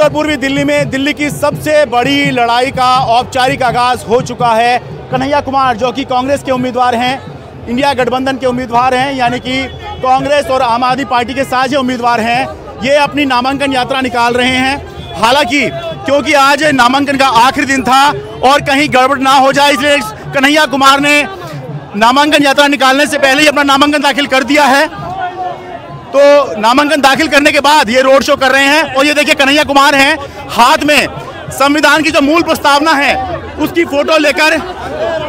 उत्तर पूर्वी दिल्ली में दिल्ली की सबसे बड़ी लड़ाई का औपचारिक आगाज हो चुका है। कन्हैया कुमार जो कि कांग्रेस के उम्मीदवार हैं, इंडिया गठबंधन के उम्मीदवार हैं, यानी कि कांग्रेस और आम आदमी पार्टी के साझे उम्मीदवार हैं, ये अपनी नामांकन यात्रा निकाल रहे हैं। हालांकि क्योंकि आज नामांकन का आखिरी दिन था और कहीं गड़बड़ ना हो जाए, इसलिए कन्हैया कुमार ने नामांकन यात्रा निकालने से पहले ही अपना नामांकन दाखिल कर दिया है। तो नामांकन दाखिल करने के बाद ये रोड शो कर रहे हैं और ये देखिए कन्हैया कुमार हैं, हाथ में संविधान की जो मूल प्रस्तावना है उसकी फोटो लेकर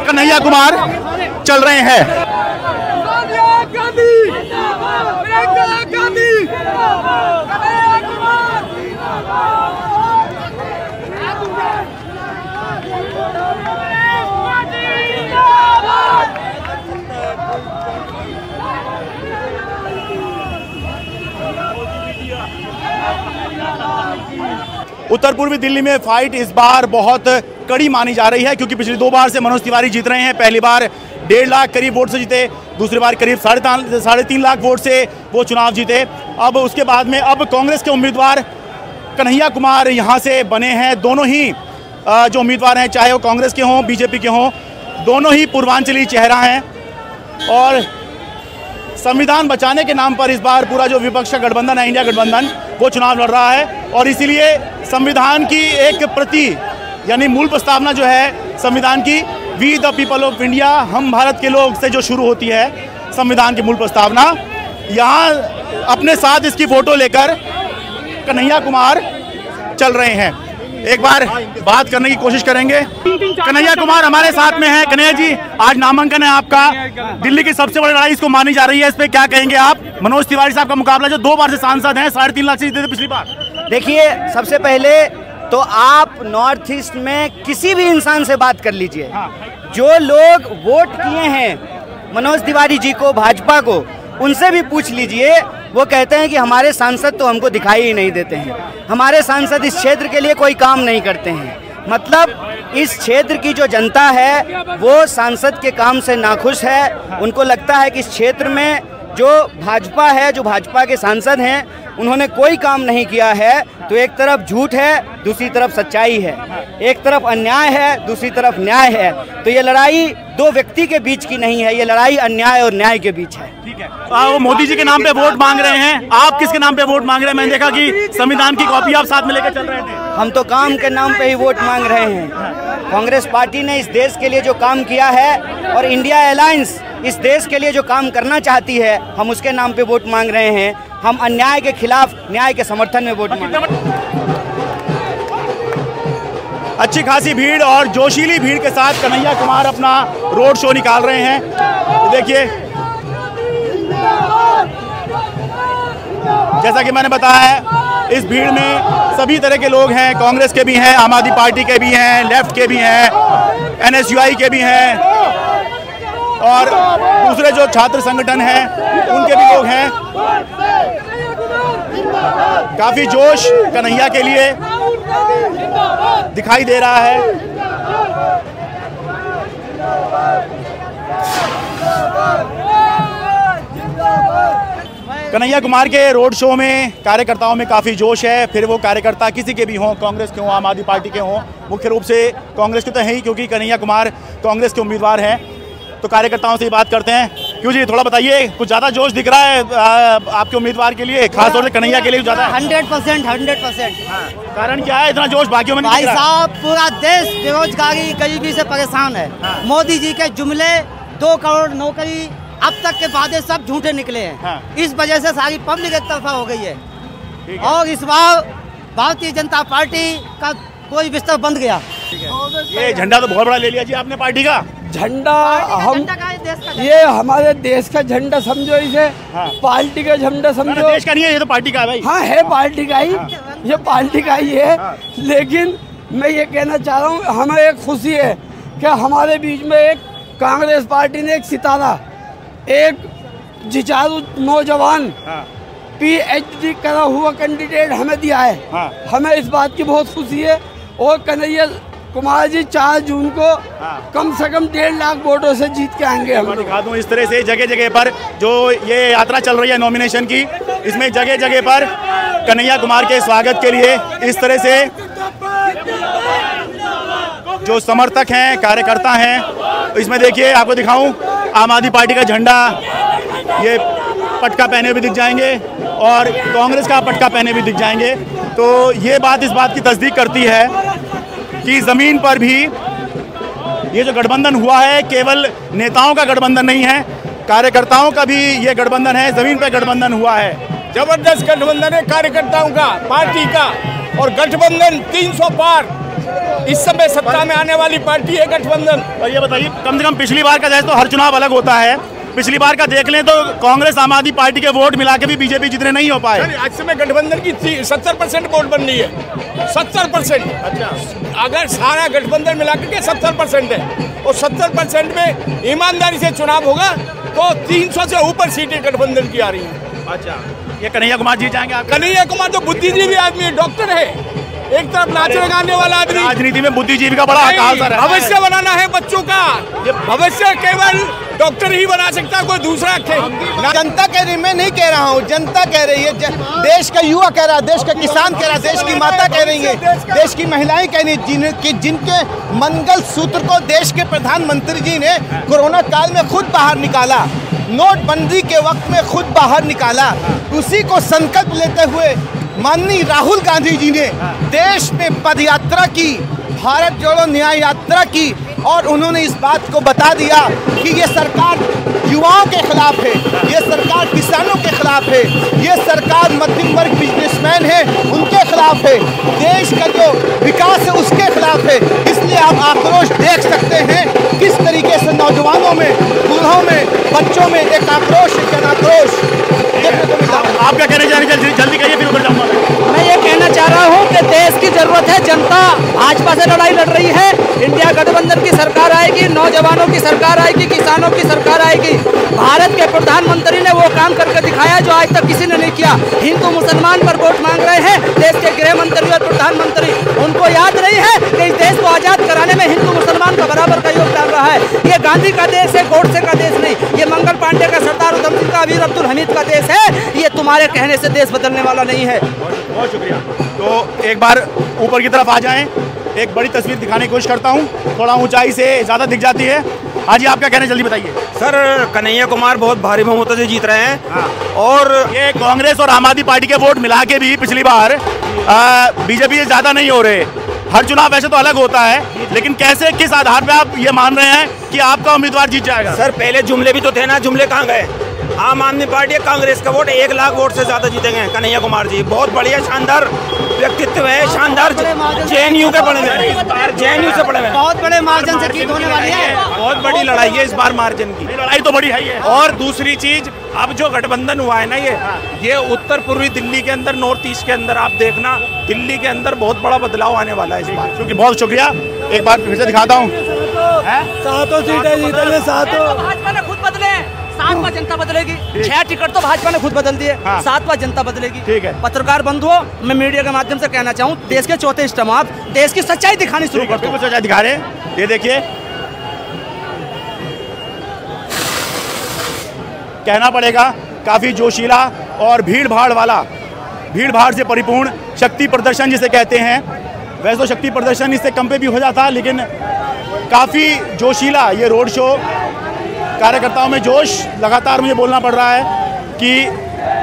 कन्हैया कुमार चल रहे हैं। उत्तर पूर्वी दिल्ली में फाइट इस बार बहुत कड़ी मानी जा रही है, क्योंकि पिछली 2 बार से मनोज तिवारी जीत रहे हैं। पहली बार 1.5 लाख करीब वोट से जीते, दूसरी बार करीब 3.5 लाख वोट से वो चुनाव जीते। अब उसके बाद में अब कांग्रेस के उम्मीदवार कन्हैया कुमार यहाँ से बने हैं। दोनों ही जो उम्मीदवार हैं, चाहे वो कांग्रेस के हों बीजेपी के हों, दोनों ही पूर्वांचली चेहरा हैं और संविधान बचाने के नाम पर इस बार पूरा जो विपक्ष का गठबंधन है, इंडिया गठबंधन, वो चुनाव लड़ रहा है। और इसीलिए संविधान की एक प्रति यानी मूल प्रस्तावना जो है संविधान की, we the people of India, हम भारत के लोग से जो शुरू होती है संविधान की मूल प्रस्तावना, यहाँ अपने साथ इसकी फोटो लेकर कन्हैया कुमार चल रहे हैं। एक बार बात करने की कोशिश करेंगे। कन्हैया कुमार हमारे साथ में हैं। कन्हैया जी, आज नामांकन है आपका, दिल्ली की सबसे बड़ी लड़ाई इसको मानी जा रही है, इस पे क्या कहेंगे आप? मनोज तिवारी साहब का मुकाबला, जो 2 बार से सांसद हैं, 3.5 लाख से जीते थे पिछली बार। देखिए, सबसे पहले तो आप नॉर्थ ईस्ट में किसी भी इंसान से बात कर लीजिए, जो लोग वोट किए हैं मनोज तिवारी जी को, भाजपा को, उनसे भी पूछ लीजिए। वो कहते हैं कि हमारे सांसद तो हमको दिखाई ही नहीं देते हैं, हमारे सांसद इस क्षेत्र के लिए कोई काम नहीं करते हैं। मतलब इस क्षेत्र की जो जनता है वो सांसद के काम से नाखुश है। उनको लगता है कि इस क्षेत्र में जो भाजपा है, जो भाजपा के सांसद हैं, उन्होंने कोई काम नहीं किया है। तो एक तरफ झूठ है, दूसरी तरफ सच्चाई है, एक तरफ अन्याय है, दूसरी तरफ न्याय है। तो ये लड़ाई 2 व्यक्ति के बीच की नहीं है, ये लड़ाई अन्याय और न्याय के बीच है। ठीक है, वो मोदी जी के नाम पे वोट मांग रहे हैं, आप किसके नाम पे वोट मांग रहे हैं? मैंने देखा कि संविधान की कॉपी आप साथ में लेकर चल रहे थे। हम तो काम के नाम पे ही वोट मांग रहे हैं। कांग्रेस पार्टी ने इस देश के लिए जो काम किया है और इंडिया अलायंस इस देश के लिए जो काम करना चाहती है, हम उसके नाम पे वोट मांग रहे हैं। हम अन्याय के खिलाफ न्याय के समर्थन में वोट मांग रहे हैं। अच्छी खासी भीड़ और जोशीली भीड़ के साथ कन्हैया कुमार अपना रोड शो निकाल रहे हैं। देखिए, जैसा कि मैंने बताया है, इस भीड़ में सभी तरह के लोग हैं, कांग्रेस के भी हैं, आम आदमी पार्टी के भी हैं, लेफ्ट के भी हैं, NSUI के भी हैं और दूसरे जो छात्र संगठन हैं उनके भी लोग हैं। काफी जोश कन्हैया के लिए दिखाई दे रहा है। कन्हैया कुमार के रोड शो में कार्यकर्ताओं में काफ़ी जोश है। फिर वो कार्यकर्ता किसी के भी हों, कांग्रेस के हों, आम आदमी पार्टी के हों, मुख्य रूप से कांग्रेस के तो है ही, क्योंकि कन्हैया कुमार कांग्रेस के उम्मीदवार हैं। तो कार्यकर्ताओं से ही बात करते हैं। क्यों जी, थोड़ा बताइए, कुछ ज़्यादा जोश दिख रहा है आपके उम्मीदवार के लिए, खासतौर से कन्हैया के लिए ज़्यादा? 100%। कारण क्या है इतना जोश बाकियों में नहीं भाई दिख रहा? साहब, पूरा देश बेरोजगारी गरीबी से परेशान है। मोदी जी के जुमले 2 करोड़ नौकरी अब तक के वादे सब झूठे निकले हैं। इस वजह से सारी पब्लिक एक तरफा हो गई है और इस बार भारतीय जनता पार्टी का कोई बिस्तर बंद गया। ये झंडा तो बहुत बड़ा ले लिया जी आपने पार्टी का। झंडा हम ये हमारे देश का झंडा समझो, इसे पार्टी का झंडा समझो। देश का नहीं है, ये तो पार्टी का है भाई। हाँ, है पार्टी का ही, ये पार्टी का ही है। लेकिन मैं ये कहना चाह रहा हूँ, हमें एक खुशी है कि हमारे बीच में एक कांग्रेस पार्टी ने एक सितारा, एक जिचारू नौजवान, PhD करा हुआ कैंडिडेट हमें दिया है। हमें इस बात की बहुत खुशी है। और कन्हैया कुमार जी 4 जून को कम से कम 1.5 लाख वोटों से जीत के आएंगे। हम दिखा दूं इस तरह से जगह जगह पर जो ये यात्रा चल रही है नॉमिनेशन की, इसमें जगह जगह पर कन्हैया कुमार के स्वागत के लिए इस तरह से जो समर्थक हैं, कार्यकर्ता हैं, इसमें देखिए आपको दिखाऊं आम आदमी पार्टी का झंडा, ये पटका पहने हुए दिख जाएंगे और कांग्रेस का पटका पहने भी दिख जाएंगे। तो ये बात इस बात की तस्दीक करती है कि ज़मीन पर भी ये जो गठबंधन हुआ है केवल नेताओं का गठबंधन नहीं है, कार्यकर्ताओं का भी ये गठबंधन है, ज़मीन पर गठबंधन हुआ है। जबरदस्त गठबंधन है कार्यकर्ताओं का, पार्टी का, और गठबंधन 300 पार इस समय सत्ता में आने वाली पार्टी है गठबंधन। और ये बताइए, कम से कम पिछली बार का जैसे तो हर चुनाव अलग होता है, पिछली बार का देख लें तो कांग्रेस आम आदमी पार्टी के वोट मिला के भी बीजेपी जितने नहीं हो पाए। आज समय गठबंधन की 70% वोट बन रही है, 70%। अच्छा, अगर सारा गठबंधन मिला के 70% है और 70% में ईमानदारी से चुनाव होगा तो 300 से ऊपर सीटें गठबंधन की आ रही हैं। अच्छा, ये कन्हैया कुमार जीत जाएंगे आप? कन्हैया कुमार तो बुद्धिजीवी आदमी है, डॉक्टर है, एक तरफ नाचने गाने वाला आदमी। राजनीति में बुद्धिजीवी का बड़ा हकाल है। भविष्य बनाना है बच्चों का, ये भविष्य केवल डॉक्टर ही बना सकता, कोई दूसरा। जनता कह रही, मैं नहीं कह रहा हूँ, जनता कह रही है, देश का युवा कह रहा है, देश का किसान कह रहा है, देश की माता कह रही है, देश की महिलाएं कह रही है, जिनके मंगल सूत्र को देश के प्रधानमंत्री जी ने कोरोना काल में खुद बाहर निकाला, नोटबंदी के वक्त में खुद बाहर निकाला, उसी को संकल्प लेते हुए माननीय राहुल गांधी जी ने देश में पदयात्रा की, भारत जोड़ो न्याय यात्रा की, और उन्होंने इस बात को बता दिया कि ये सरकार युवाओं के खिलाफ है, ये सरकार किसानों के खिलाफ है, ये सरकार मध्यम वर्ग बिजनेसमैन है उनके खिलाफ है, देश का जो विकास है उसके खिलाफ है। इसलिए आप आक्रोश देख सकते हैं किस तरीके से नौजवानों में, बूढ़ों में, बच्चों में एक आक्रोश, एक जन आक्रोश देखने को मिला। आपका कहना चाह रहे हैं, जल्दी कहिए फिर उधर जाऊंगा। मैं ये कहना चाह रहा हूँ कि देश की जरूरत है, जनता भाजपा से लड़ाई लड़ रही है, इंडिया गठबंधन की सरकार आएगी, नौजवानों की सरकार आएगी, किसानों की सरकार आएगी। भारत के प्रधानमंत्री ने वो काम करके दिखाया जो आज तक किसी ने नहीं किया। हिंदू मुसलमान पर वोट मांग रहे हैं देश के गृह मंत्री और प्रधानमंत्री, उनको याद नहीं है कि इस देश को आजाद कराने में हिंदू मुसलमान का बराबर का योगदान रहा है। ये गांधी का देश है, गोडसे का देश नहीं, ये मंगल पांडे का, सरदार उधम सिंह का, अमीर अब्दुल हमीद का देश है। ये तुम्हारे कहने से देश बदलने वाला नहीं है। बहुत शुक्रिया। तो एक बार ऊपर की तरफ आ जाएं, एक बड़ी तस्वीर दिखाने की कोशिश करता हूं, थोड़ा ऊंचाई से ज़्यादा दिख जाती है। हाँ जी, आपका कहना जल्दी बताइए। सर, कन्हैया कुमार बहुत भारी बहुमतों से जीत रहे हैं। हाँ। और ये कांग्रेस और आम आदमी पार्टी के वोट मिला के भी पिछली बार बीजेपी से ज़्यादा नहीं हो रहे। हर चुनाव वैसे तो अलग होता है, लेकिन कैसे, किस आधार पे आप ये मान रहे हैं कि आपका उम्मीदवार जीत जाएगा? सर, पहले जुमले भी तो थे ना, जुमले कहाँ गए? आम आदमी पार्टी कांग्रेस का वोट 1 लाख वोट से ज्यादा जीतेंगे कन्हैया कुमार जी। बहुत बढ़िया, शानदार व्यक्तित्व है, शानदार। जेएनयू के पढ़े हुए, जेएनयू से पढ़े हुए, बहुत बड़े मार्जिन से जीत होने वाली है। बहुत बड़ी लड़ाई है इस बार, मार्जिन की लड़ाई तो बड़ी है। और दूसरी चीज, अब जो गठबंधन हुआ है ना, ये उत्तर पूर्वी दिल्ली के अंदर, नॉर्थ ईस्ट के अंदर, आप देखना दिल्ली के अंदर बहुत बड़ा बदलाव आने वाला है इस बार। क्योंकि बहुत शुक्रिया, एक बार फिर से दिखाता हूँ। 7 सीटें जीतेंगे, 7। भाजपा ने खुद बदले, 7वां जनता बदलेगी। 6 टिकट तो भाजपा ने खुद बदल दिए, 7वां जनता बदलेगी। ठीक है। पत्रकार बंधुओं, मैं मीडिया के माध्यम से कहना चाहूँ, देश के चौथे स्टम्प आप देश की सच्चाई दिखानी शुरू कर दो। सच्चाई दिखा रहे हैं, ये देखिए, कहना पड़ेगा काफी जोशीला और भीड़ भाड़ से परिपूर्ण शक्ति प्रदर्शन जिसे कहते हैं। वैसे तो शक्ति प्रदर्शन इससे कम पे भी हो जाता, लेकिन काफी जोशीला ये रोड शो, कार्यकर्ताओं में जोश लगातार मुझे बोलना पड़ रहा है कि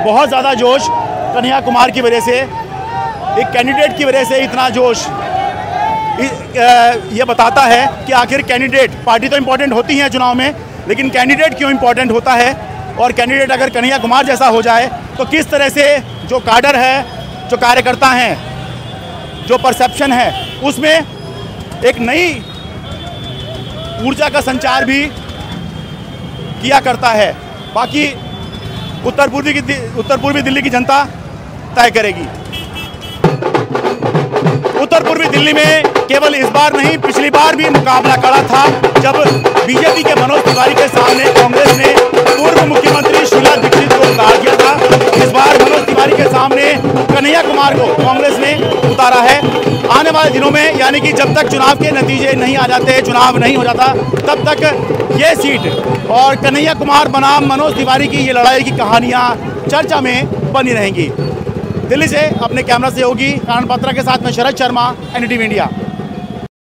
बहुत ज़्यादा जोश कन्हैया कुमार की वजह से, एक कैंडिडेट की वजह से इतना जोश। ये बताता है कि आखिर कैंडिडेट, पार्टी तो इम्पोर्टेंट होती है चुनाव में, लेकिन कैंडिडेट क्यों इम्पोर्टेंट होता है, और कैंडिडेट अगर कन्हैया कुमार जैसा हो जाए तो किस तरह से जो काडर है, जो कार्यकर्ता हैं, जो परसेप्शन है, उसमें एक नई ऊर्जा का संचार भी किया करता है। बाकी उत्तर पूर्वी दिल्ली की जनता तय करेगी। उत्तर पूर्वी दिल्ली में केवल इस बार नहीं, पिछली बार भी मुकाबला कड़ा था, जब बीजेपी के मनोज तिवारी के सामने कांग्रेस ने पूर्व मुख्यमंत्री शीला दीक्षित को उतार दिया था। इस बार मनोज तिवारी के सामने कन्हैया कुमार को कांग्रेस ने उतारा है। आने वाले दिनों में, यानी कि जब तक चुनाव के नतीजे नहीं आ जाते, चुनाव नहीं हो जाता, तब तक ये सीट और कन्हैया कुमार बनाम मनोज तिवारी की ये लड़ाई की कहानियाँ चर्चा में बनी रहेंगी। दिल्ली से अपने कैमरा सहयोगी कानन पात्रा के साथ में शरद शर्मा, NDTV इंडिया।